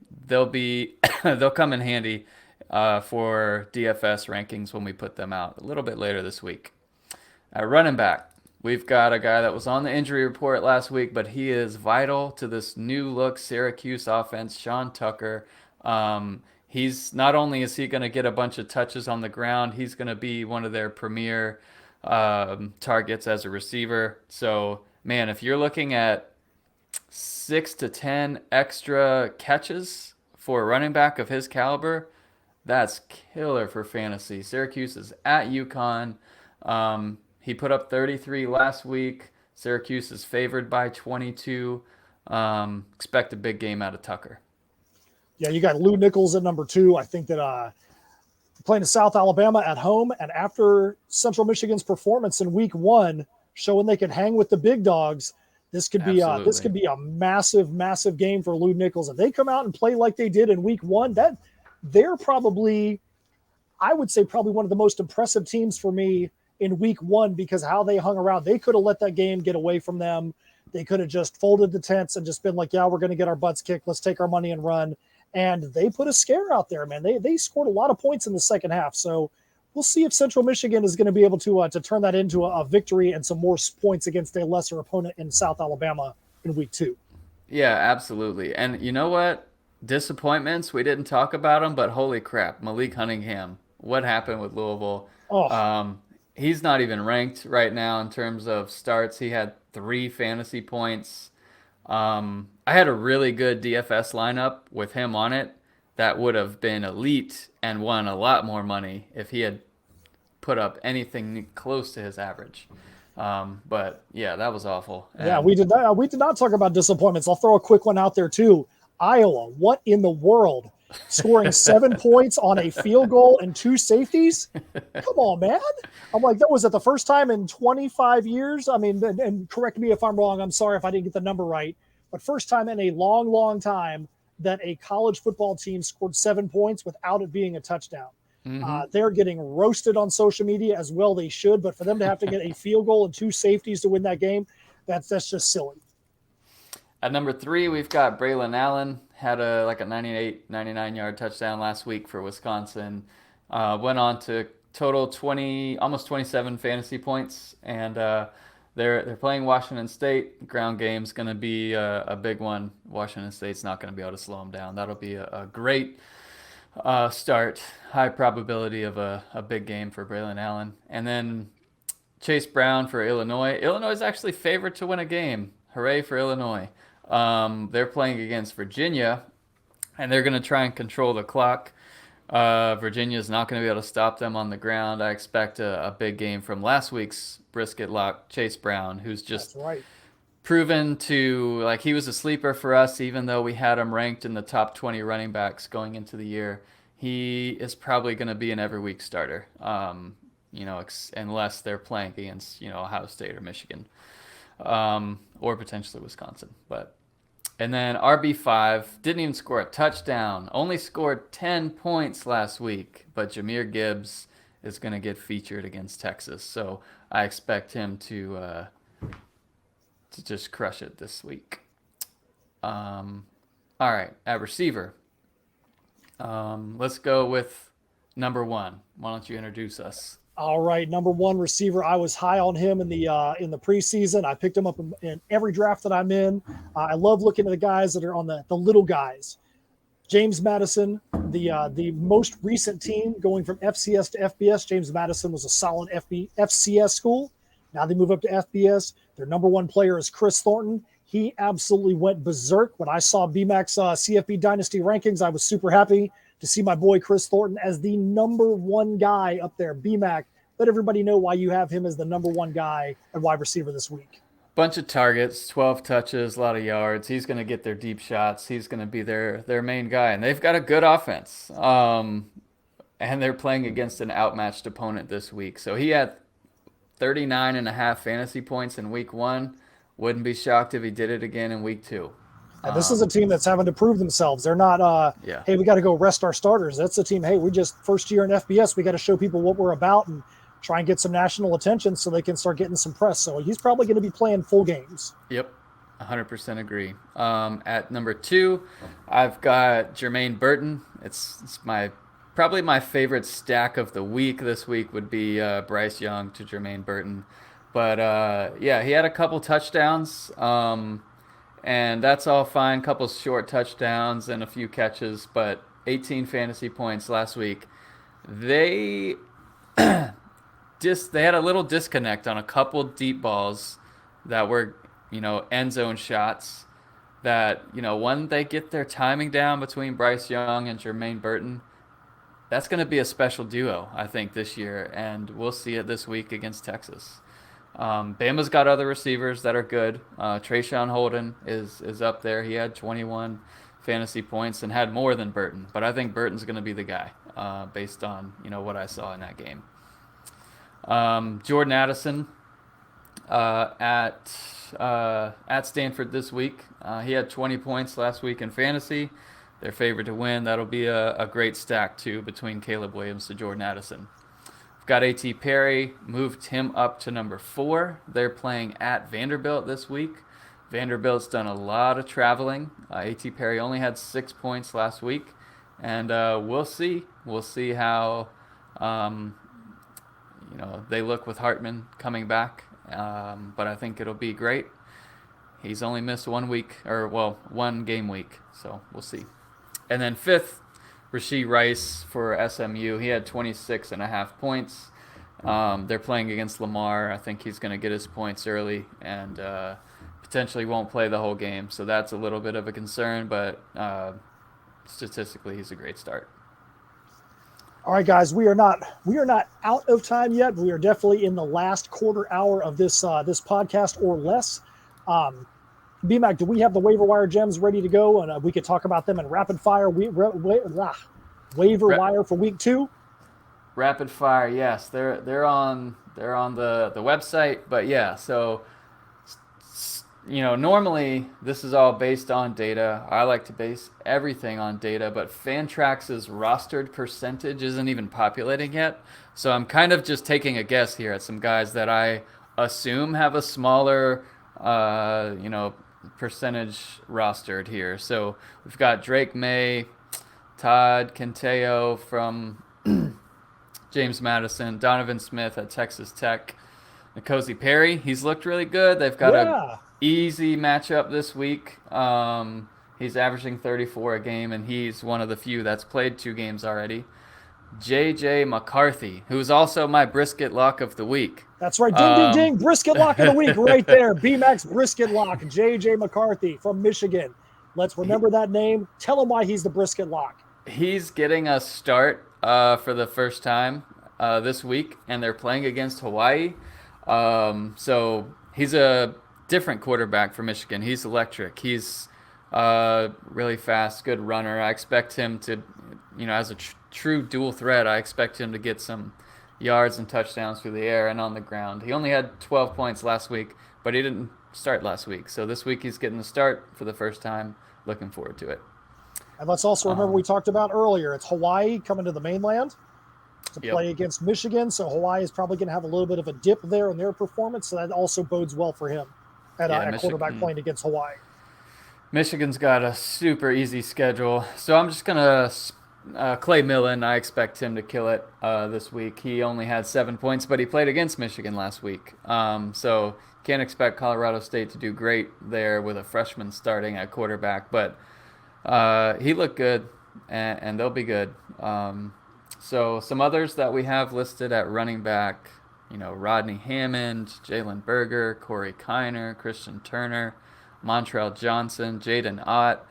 come in handy for DFS rankings when we put them out a little bit later this week. At running back, we've got a guy that was on the injury report last week, but he is vital to this new look Syracuse offense, Sean Tucker. He's not only is he going to get a bunch of touches on the ground, he's going to be one of their premier targets as a receiver. So, man, if you're looking at 6 to 10 extra catches for a running back of his caliber, that's killer for fantasy. Syracuse is at UConn. He put up 33 last week. Syracuse is favored by 22. Expect a big game out of Tucker. Yeah, you got Lou Nichols at number 2. I think that playing to South Alabama at home, and after Central Michigan's performance in week 1, showing they could hang with the big dogs, this could be a massive, massive game for Lou Nichols. If they come out and play like they did in week 1, that they're probably, I would say, probably one of the most impressive teams for me in week 1 because how they hung around. They could have let that game get away from them. They could have just folded the tents and just been like, yeah, we're going to get our butts kicked. Let's take our money and run. And they put a scare out there, man. They scored a lot of points in the second half. So we'll see if Central Michigan is going to be able to turn that into a victory and some more points against a lesser opponent in South Alabama in week 2. Yeah, absolutely. And you know what? Disappointments, we didn't talk about them, but holy crap, Malik Cunningham. What happened with Louisville? He's not even ranked right now in terms of starts. He had 3 fantasy points. I had a really good DFS lineup with him on it that would have been elite and won a lot more money if he had put up anything close to his average. But yeah, that was awful. Yeah, we did not talk about disappointments. I'll throw a quick one out there too. Iowa, what in the world? Scoring 7 points on a field goal and 2 safeties? Come on, man. I'm like, that was it the first time in 25 years? I mean, and correct me if I'm wrong. I'm sorry if I didn't get the number right. But first time in a long, long time that a college football team scored 7 points without it being a touchdown. Mm-hmm. They're getting roasted on social media as well. They should. But for them to have to get a field goal and 2 safeties to win that game, that's just silly. At number 3, we've got Braylon Allen. Had a 99-yard touchdown last week for Wisconsin. Went on to total almost 27 fantasy points. And they're playing Washington State. Ground game's going to be a big one. Washington State's not going to be able to slow them down. That'll be a great start. High probability of a big game for Braylon Allen. And then Chase Brown for Illinois. Illinois is actually favored to win a game. Hooray for Illinois. They're playing against Virginia, and they're going to try and control the clock. Virginia's not going to be able to stop them on the ground. I expect a big game from last week's brisket lock, Chase Brown, who's just proven to, like, he was a sleeper for us, even though we had him ranked in the top 20 running backs going into the year. He is probably going to be an every week starter, unless they're playing against, Ohio State or Michigan, or potentially Wisconsin. And then RB5 didn't even score a touchdown, only scored 10 points last week, but Jahmyr Gibbs is going to get featured against Texas. So I expect him to just crush it this week. All right, at receiver, let's go with number 1. Why don't you introduce us? All right, number one receiver. I was high on him in the preseason. I picked him up in every draft that I'm in. I love looking at the guys that are on the little guys. James Madison, the most recent team going from FCS to FBS. James Madison was a solid FCS school. Now they move up to FBS. Their number one player is Chris Thornton. He absolutely went berserk. When I saw BMAC's CFB Dynasty rankings, I was super happy to see my boy Chris Thornton as the number one guy up there. BMAC, let everybody know why you have him as the number one guy at wide receiver this week. Bunch of targets, 12 touches, a lot of yards. He's going to get their deep shots. He's going to be their main guy. And they've got a good offense. And they're playing against an outmatched opponent this week. So he had 39.5 fantasy points in week 1. Wouldn't be shocked if he did it again in week 2. And this is a team that's having to prove themselves. They're not, hey, we got to go rest our starters. That's a team, hey, we just first year in FBS. We got to show people what we're about and try and get some national attention so they can start getting some press. So he's probably going to be playing full games. Yep, 100% agree. At number 2, I've got Jermaine Burton. It's probably my favorite stack of the week this week would be Bryce Young to Jermaine Burton. But, he had a couple touchdowns, and that's all fine. Couple short touchdowns and a few catches, but 18 fantasy points last week. They had a little disconnect on a couple deep balls that were, end zone shots that, when they get their timing down between Bryce Young and Jermaine Burton, that's going to be a special duo, I think, this year, and we'll see it this week against Texas. Bama's got other receivers that are good. Trayshawn Holden is up there. He had 21 fantasy points and had more than Burton, but I think Burton's going to be the guy based on, what I saw in that game. Jordan Addison at Stanford this week. He had 20 points last week in fantasy. They're favored to win. That'll be a great stack, too, between Caleb Williams to Jordan Addison. We've got A.T. Perry, moved him up to number 4. They're playing at Vanderbilt this week. Vanderbilt's done a lot of traveling. A.T. Perry only had 6 points last week. And we'll see. We'll see how they look with Hartman coming back, but I think it'll be great. He's only missed 1 game week, so we'll see. And then 5th, Rasheed Rice for SMU. He had 26.5 points. They're playing against Lamar. I think he's going to get his points early and potentially won't play the whole game, so that's a little bit of a concern, but statistically he's a great start. All right, guys, we are not out of time yet. We are definitely in the last quarter hour of this podcast or less. BMAC, do we have the waiver wire gems ready to go? And we could talk about them in rapid fire. Waiver wire for week 2. Rapid fire, yes, they're on the website, but yeah, so normally this is all based on data. I like to base everything on data, but Fantrax's rostered percentage isn't even populating yet. So I'm kind of just taking a guess here at some guys that I assume have a smaller, percentage rostered here. So we've got Drake May, Todd Kenteo from James Madison, Donovan Smith at Texas Tech, N'Kosi Perry. He's looked really good. They've got a easy matchup this week. He's averaging 34 a game, and he's one of the few that's played 2 games already. J.J. McCarthy, who's also my brisket lock of the week. That's right. Ding, ding, ding. Brisket lock of the week right there. BMAX brisket lock. J.J. McCarthy from Michigan. Let's remember that name. Tell him why he's the brisket lock. He's getting a start for the first time this week, and they're playing against Hawaii. So he's a different quarterback for Michigan. He's electric. He's really fast, good runner. I expect him to, as a true dual threat, I expect him to get some yards and touchdowns through the air and on the ground. He only had 12 points last week, but he didn't start last week. So this week he's getting the start for the first time. Looking forward to it. And let's also remember we talked about earlier, it's Hawaii coming to the mainland to play against Michigan. So Hawaii is probably going to have a little bit of a dip there in their performance. So that also bodes well for him at quarterback playing against Hawaii. Michigan's got a super easy schedule. So I'm just going to Clay Millen, I expect him to kill it this week. He only had 7 points, but he played against Michigan last week. So can't expect Colorado State to do great there with a freshman starting at quarterback. But he looked good, and they'll be good. So some others that we have listed at running back, Rodney Hampton, Jalen Berger, Corey Kiner, Christian Turner, Montrell Johnson, Jaden Ott,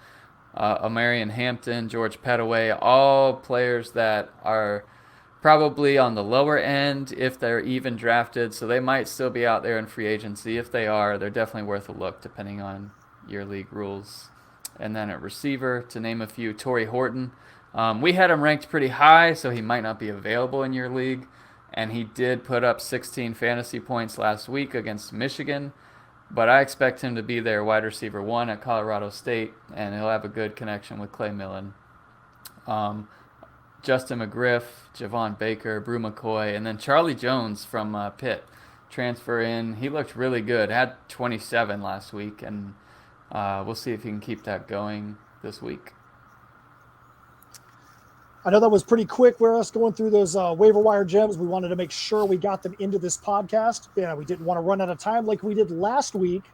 Amarian Hampton, George Pettaway, all players that are probably on the lower end if they're even drafted, so they might still be out there in free agency. If they are, they're definitely worth a look depending on your league rules. And then at receiver, to name a few, Tory Horton. We had him ranked pretty high, so he might not be available in your league. And he did put up 16 fantasy points last week against Michigan. But I expect him to be their wide receiver 1 at Colorado State, and he'll have a good connection with Clay Millen. Justin McGriff, Javon Baker, Brew McCoy, and then Charlie Jones from Pitt. Transfer in. He looked really good. Had 27 last week, and we'll see if he can keep that going this week. I know that was pretty quick. We're us going through those waiver wire gems. We wanted to make sure we got them into this podcast. Yeah, we didn't want to run out of time like we did last week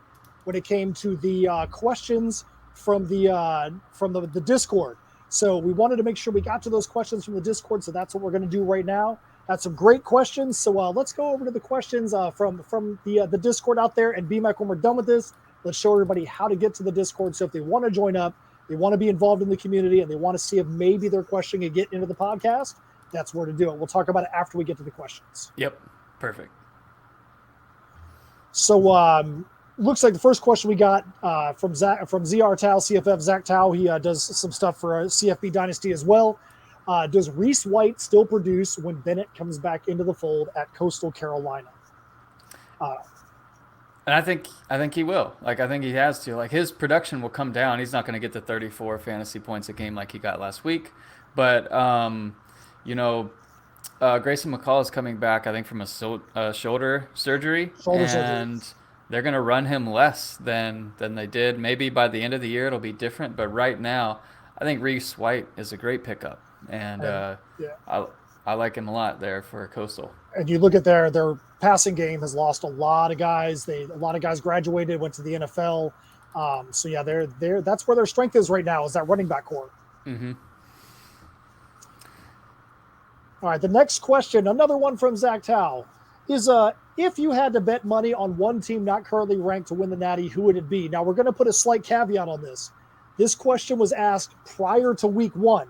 when it came to the questions from the Discord. So we wanted to make sure we got to those questions from the Discord. So that's what we're going to do right now. That's some great questions. So let's go over to the questions from the Discord out there. And BMAC, when we're done with this, let's show everybody how to get to the Discord. So if they want to join up, they want to be involved in the community, and they want to see if maybe their question can get into the podcast, that's where to do it. We'll talk about it after we get to the questions. Yep. Perfect. So looks like the first question we got from ZR Tao, CFF Zach Tao. He does some stuff for CFB Dynasty as well. Does Reese White still produce when Bennett comes back into the fold at Coastal Carolina? And I think he will. I think he has to. His production will come down. He's not going to get the 34 fantasy points a game like he got last week. But, Grayson McCall is coming back, I think, from a shoulder surgery. And they're going to run him less than they did. Maybe by the end of the year it'll be different. But right now, I think Reese White is a great pickup. And I like him a lot there for Coastal. And you look at their passing game has lost a lot of guys. A lot of guys graduated, went to the NFL. So yeah, they're that's where their strength is right now, is that running back core. Mm-hmm. All right, the next question, another one from Zach Tao, is if you had to bet money on one team not currently ranked to win the Natty, who would it be? Now we're going to put a slight caveat on this. This question was asked prior to week 1,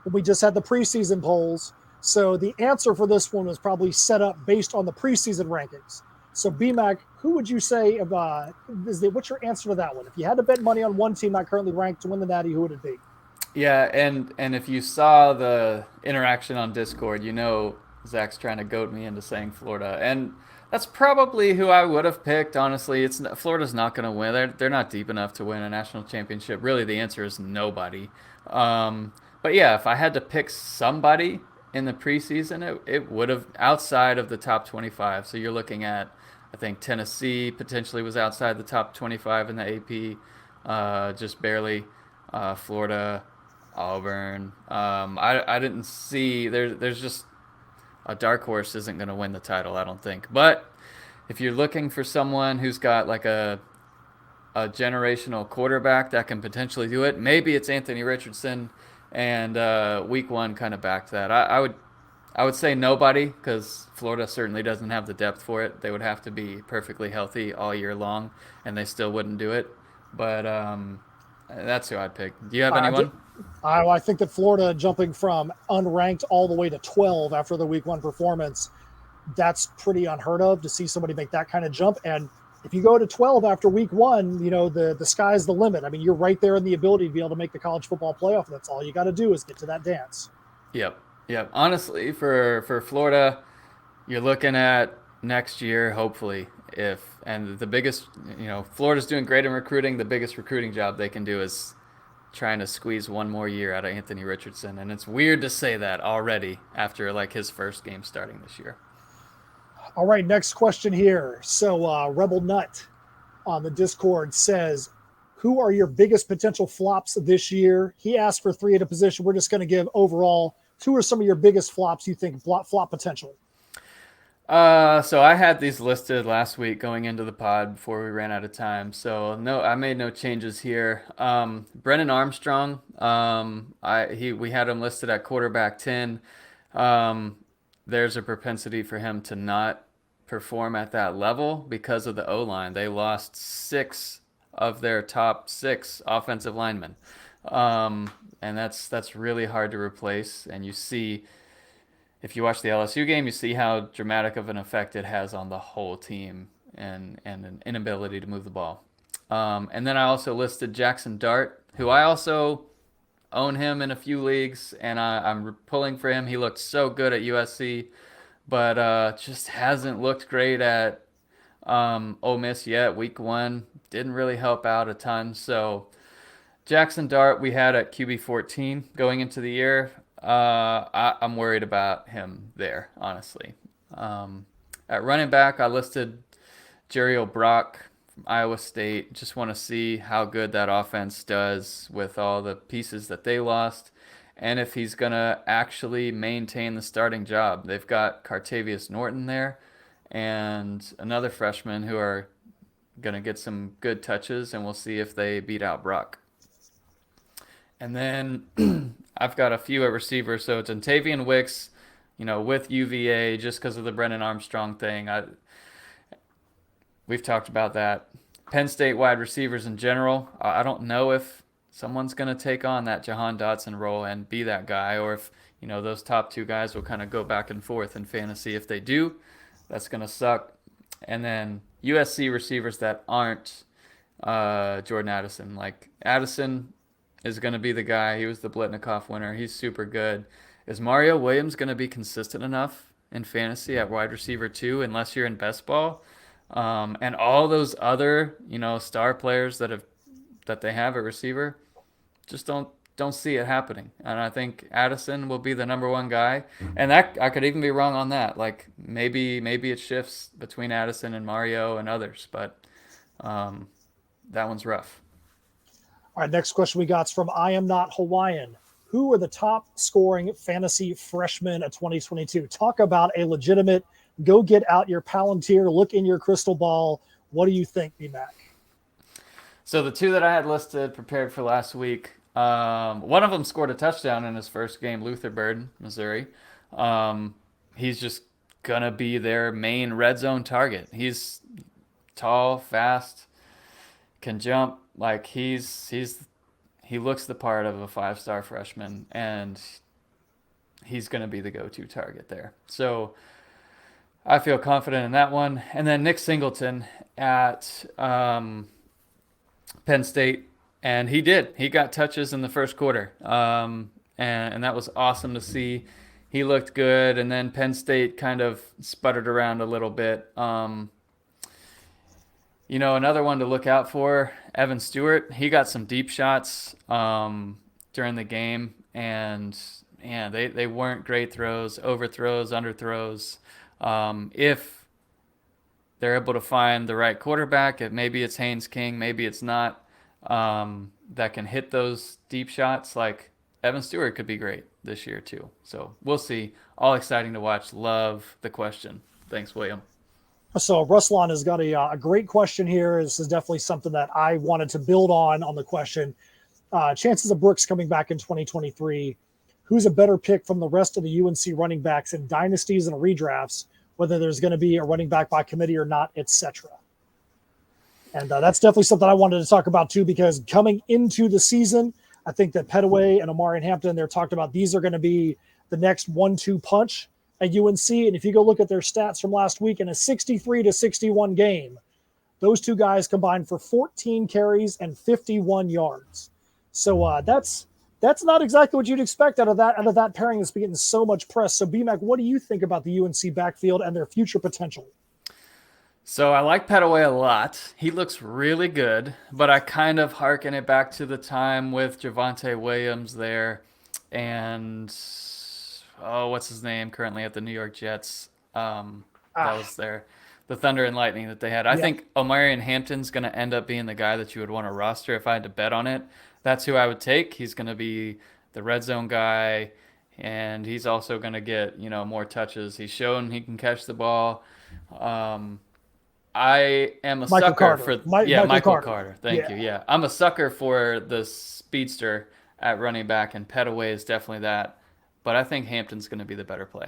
when we just had the preseason polls. So the answer for this one was probably set up based on the preseason rankings. So BMAC, who would you say what's your answer to that one? If you had to bet money on one team not currently ranked to win the Natty, who would it be? Yeah, and if you saw the interaction on Discord, Zach's trying to goad me into saying Florida, and that's probably who I would have picked. Honestly, Florida's not going to win. They're not deep enough to win a national championship. Really, the answer is nobody. But yeah, if I had to pick somebody in the preseason, it would have outside of the top 25. So you're looking at, I think Tennessee potentially was outside the top 25 in the AP, just barely. Florida, Auburn. I didn't see there's just a dark horse isn't going to win the title, I don't think. But if you're looking for someone who's got a generational quarterback that can potentially do it, maybe it's Anthony Richardson. And week 1 kind of backed that. I would say nobody, because Florida certainly doesn't have the depth for it. They would have to be perfectly healthy all year long, and they still wouldn't do it. But that's who I'd pick. Do you have anyone? I think that Florida jumping from unranked all the way to 12 after the week 1 performance, that's pretty unheard of to see somebody make that kind of jump. And if you go to 12 after week 1, the sky's the limit. I mean, you're right there in the ability to be able to make the college football playoff. That's all you got to do is get to that dance. Yep. Honestly, for Florida, you're looking at next year, hopefully. And the biggest, Florida's doing great in recruiting. The biggest recruiting job they can do is trying to squeeze one more year out of Anthony Richardson. And it's weird to say that already after his first game starting this year. All right, next question here. So Rebel Nut on the Discord says, who are your biggest potential flops this year? He asked for 3 at a position. We're just going to give overall, who are some of your biggest flops you think flop potential? So I had these listed last week going into the pod before we ran out of time. So no, I made no changes here. Brennan Armstrong, we had him listed at quarterback 10. There's a propensity for him to not perform at that level because of the O-line. They lost 6 of their top 6 offensive linemen. And that's really hard to replace. And you see, if you watch the LSU game, you see how dramatic of an effect it has on the whole team and an inability to move the ball. And then I also listed Jackson Dart, who I also own him in a few leagues, and I'm pulling for him. He looked so good at USC, but just hasn't looked great at Ole Miss yet. Week 1 didn't really help out a ton. So Jackson Dart we had at QB 14 going into the year. I'm worried about him there, honestly. At running back, I listed Jeriel Brock from Iowa State. Just want to see how good that offense does with all the pieces that they lost, and if he's going to actually maintain the starting job. They've got Cartavius Norton there and another freshman who are going to get some good touches, and we'll see if they beat out Brock. And then I've got a few at receiver, so it's Tavian Wix, with UVA, just because of the Brennan Armstrong thing. We've talked about that. Penn State wide receivers in general, I don't know if someone's going to take on that Jahan Dotson role and be that guy, or if those top 2 guys will kind of go back and forth in fantasy. If they do, that's going to suck. And then USC receivers that aren't Jordan Addison, like Addison is going to be the guy. He was the Blitnikoff winner. He's super good. Is Mario Williams going to be consistent enough in fantasy at wide receiver 2 unless you're in best ball? And all those other, star players that they have at receiver, just don't see it happening. And I think Addison will be the number 1 guy. And that I could even be wrong on that. Like maybe it shifts between Addison and Mario and others, but that one's rough. All right, next question we got is from I Am Not Hawaiian. Who are the top scoring fantasy freshmen of 2022? Talk about a legitimate, go get out your Palantir, look in your crystal ball. What do you think, B-Mac? So the 2 that I had listed, prepared for last week, one of them scored a touchdown in his first game, Luther Burden, Missouri. He's just going to be their main red zone target. He's tall, fast, can jump. Like he looks the part of a 5-star freshman, and he's going to be the go-to target there. So I feel confident in that one. And then Nick Singleton at Penn State, and he got touches in the first quarter, and that was awesome to see. He looked good, and then Penn State kind of sputtered around a little bit. Another one to look out for, Evan Stewart. He got some deep shots during the game, and they weren't great throws, overthrows, underthrows. If they're able to find the right quarterback, maybe it's Haynes King, maybe it's not, that can hit those deep shots, like Evan Stewart could be great this year too. So we'll see. All exciting to watch. Love the question. Thanks, William. So Ruslan has got a great question here. This is definitely something that I wanted to build on the question. Chances of Brooks coming back in 2023. Who's a better pick from the rest of the UNC running backs in dynasties and redrafts, whether there's going to be a running back by committee or not, etc. And that's definitely something I wanted to talk about too, because coming into the season, I think that Petaway and Omari and Hampton, they're talked about, these are going to be the next 1-2 punch at UNC. And if you go look at their stats from last week in a 63-61 game, those 2 guys combined for 14 carries and 51 yards. So that's not exactly what you'd expect out of that pairing that's been getting so much press. So BMAC, what do you think about the UNC backfield and their future potential? So I like Petaway a lot. He looks really good, but I kind of hearken it back to the time with Javonte Williams there and what's his name currently at the New York Jets? That was there. the Thunder and Lightning that they had. I think Omarion Hampton's going to end up being the guy that you would want to roster if I had to bet on it. That's who I would take. He's going to be the red zone guy, and he's also going to get, more touches. He's shown he can catch the ball. I am a sucker for Michael Carter. Thank you. Yeah, I'm a sucker for the speedster at running back, and Petaway is definitely that. But I think Hampton's going to be the better play.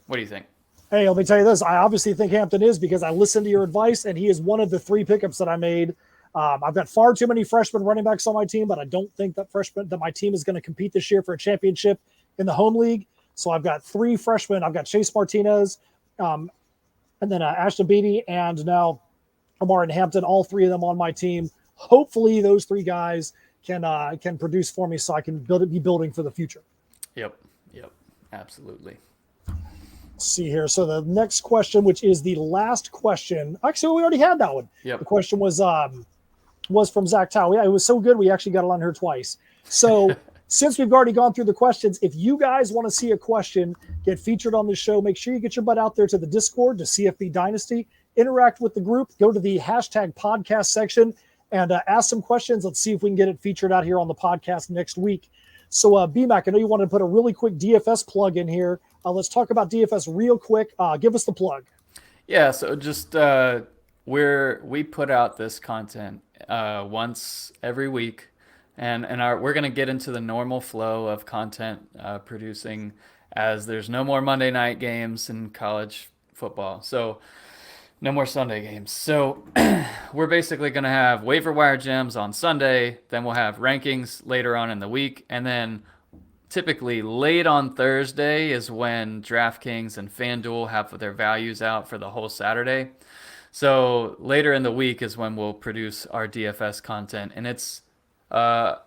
What do you think? Hey, let me tell you this. I obviously think Hampton is, because I listened to your advice, and he is one of the 3 pickups that I made. I've got far too many freshman running backs on my team, but I don't think that my team is going to compete this year for a championship in the home league. So I've got 3 freshmen. I've got Chase Martinez, and then Ashton Beatty, and now Omarion Hampton. All 3 of them on my team. Hopefully, those 3 guys can produce for me, so I can be building for the future. Yep, absolutely. See here. So the next question, which is the last question. Actually, we already had that one. Yep. The question was from Zach Tao. Yeah, it was so good we actually got it on here twice. So since we've already gone through the questions, if you guys want to see a question get featured on the show, make sure you get your butt out there to the Discord, to CFB Dynasty, interact with the group, go to the #podcast section, and ask some questions. Let's see if we can get it featured out here on the podcast next week. So, BMAC, I know you wanted to put a really quick DFS plug in here. Let's talk about DFS real quick. Give us the plug. Yeah, so just we put out this content once every week, and we're going to get into the normal flow of content producing, as there's no more Monday night games in college football. So no more Sunday games. So we're basically going to have waiver wire gems on Sunday. Then we'll have rankings later on in the week. And then typically late on Thursday is when DraftKings and FanDuel have their values out for the whole Saturday. So later in the week is when we'll produce our DFS content. And it's a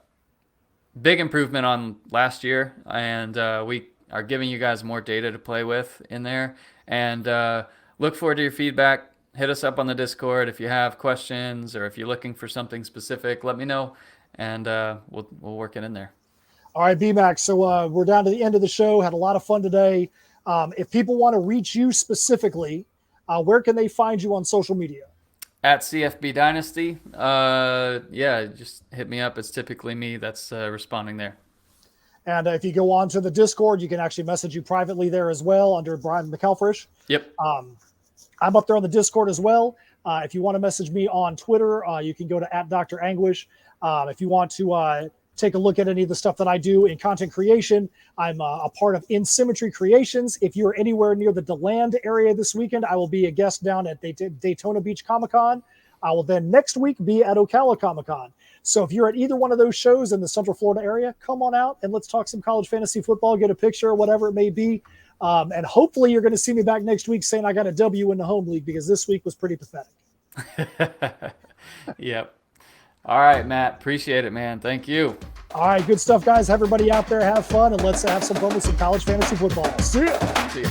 big improvement on last year. And we are giving you guys more data to play with in there. And look forward to your feedback. Hit us up on the Discord if you have questions, or if you're looking for something specific, let me know, and we'll work it in there. All right, BMAC. So we're down to the end of the show. Had a lot of fun today. If people want to reach you specifically, where can they find you on social media? At CFB Dynasty. Just hit me up. It's typically me that's responding there. And if you go on to the Discord, you can actually message you privately there as well under Brian McElfresh. Yep. I'm up there on the Discord as well. If you want to message me on Twitter, you can go to @DrAnguish. If you want to take a look at any of the stuff that I do in content creation, I'm a part of In Symmetry Creations. If you're anywhere near the DeLand area this weekend, I will be a guest down at Daytona Beach Comic-Con. I will then next week be at Ocala Comic-Con. So if you're at either one of those shows in the Central Florida area, come on out and let's talk some college fantasy football, get a picture or whatever it may be. And hopefully you're going to see me back next week saying I got a W in the home league, because this week was pretty pathetic. Yep. All right, Matt. Appreciate it, man. Thank you. All right. Good stuff, guys. Everybody out there, have fun, and let's have some fun with some college fantasy football. See ya. See ya.